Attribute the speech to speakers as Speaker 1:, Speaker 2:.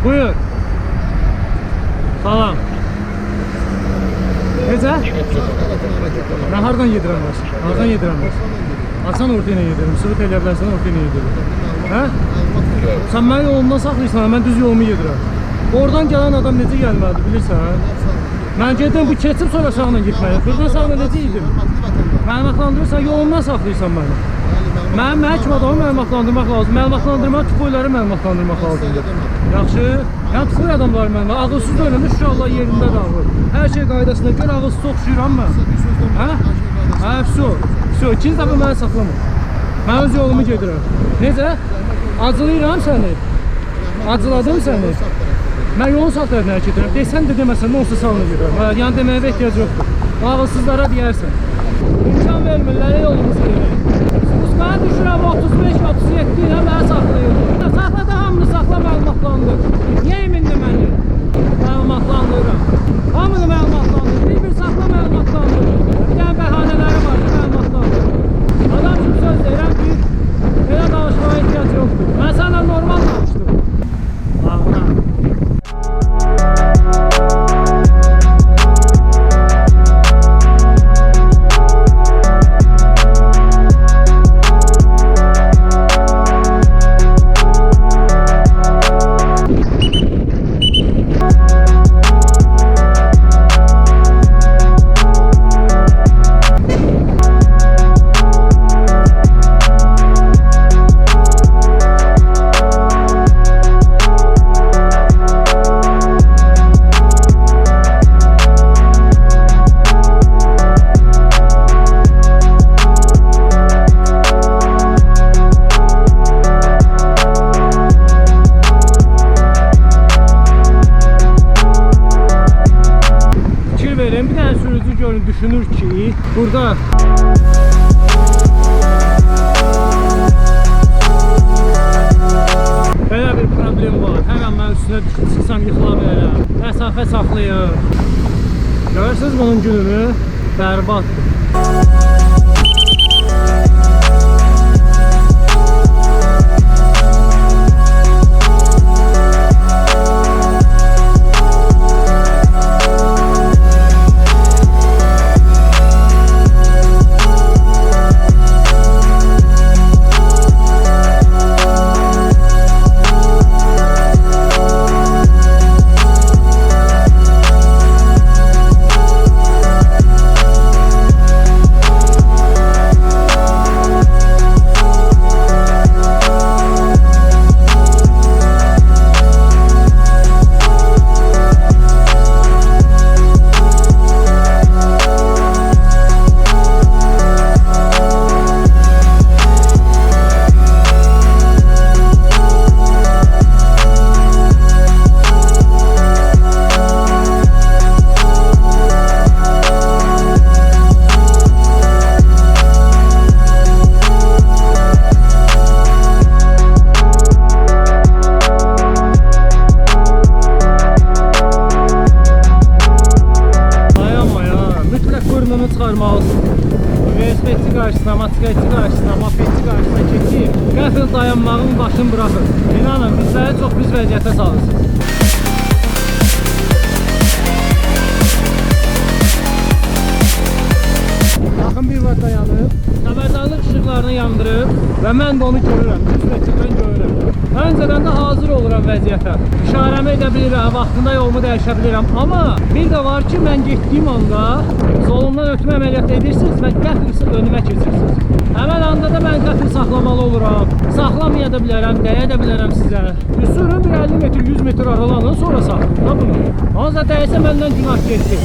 Speaker 1: Buyur. Salam. Necə? Mən hardan yedirəm var? Hardan yedirəm var? Asan orta ilə yedirəm. Sıvı eləyə bilərsən orta ilə yedirəm. Hə? Sən məni yolumdan saxlayırsan, mən düz yolumu yedirəm. Oradan gələn adam necə gəlməlidir, bilirsən? Mən gedirəm, bu keçib sonra sağla gitməliyim. Buradan sağla necə yedim? Məlumatlandırırsan, yolumdan saxlayırsan məni. Mənim məhkum adamı məlumatlandırmaq lazım. Məlumatlandırmaq, tüpoyları məlumatlandırmaq lazımdır. Yaxşı. Yəni tüpoy adamları məlumat. Ağılsız dönəmdə Şuşalar yerində dağılır. Hər şey qaydasına görə ağılsız oxşuyuram mən. Hə? Hə, vəso. İkinci dəfə məni saxlama. Mən öz yolumu gedirəm. Necə? Acılayıram səni. Acıladım səni. Mən yolun sağ tərəfinə gedirəm. Desən də deməsən də onsuz sağına gedirəm. Yəni deməyə ehtiyac yoxdur. Ağılsızlara deyərsən. İmkan vermirlər, yolumuzu gedirəm. Mən düşürəm 35-37 ilə mənə saxlayır. Saxla da hamını saxla, məlumatlandır. Niyə emindir məni? Məlumatlandırıram. Hamını məlumatlandır. Bir saxla, məlumatlandır. Bir dənə bəhanələri var ki, məlumatlandır. Adam üçün söz deyirəm ki, belə danışmağa ehtiyac yoxdur. Mən sənə normal danışdım. Ağla. Düşünür ki, burada belə bir problem var. Hər an mən üstünə çıxsam yıxıla bilərəm. Məsafə saxlayır. Görürsünüz bunun gününü? Bərbaddır. Velosipedçi qarşısına, motosikletçi qarşısına, mopedçi qarşısına keçib, qəfil dayanmağın başını bırakın. İnanın, bizləri çox pis vəziyyətə salırsınız. Yaxın bir var dayanıb, xəbərdarlıq işıqlarını yandırıb və mən də onu görürəm, 100 metrdən görürəm. Öncədən də hazır oluram vəziyyətə. İşarəmi edə bilirəm, vaxtında yolumu dəyişə bilirəm. Amma bir də var ki, mən getdiyim anda solumdan ötmə əməliyyat edirsiniz və qəfil önümə keçirsiniz. Həmən anda da mən qəfil saxlamalı oluram. Saxlamaya da bilərəm, dəyə də bilərəm sizə. Sürün bir 50 metr, 100 metr aralanın, sonra saxlayın da bunu. Onca dəysə məndən günah getdi.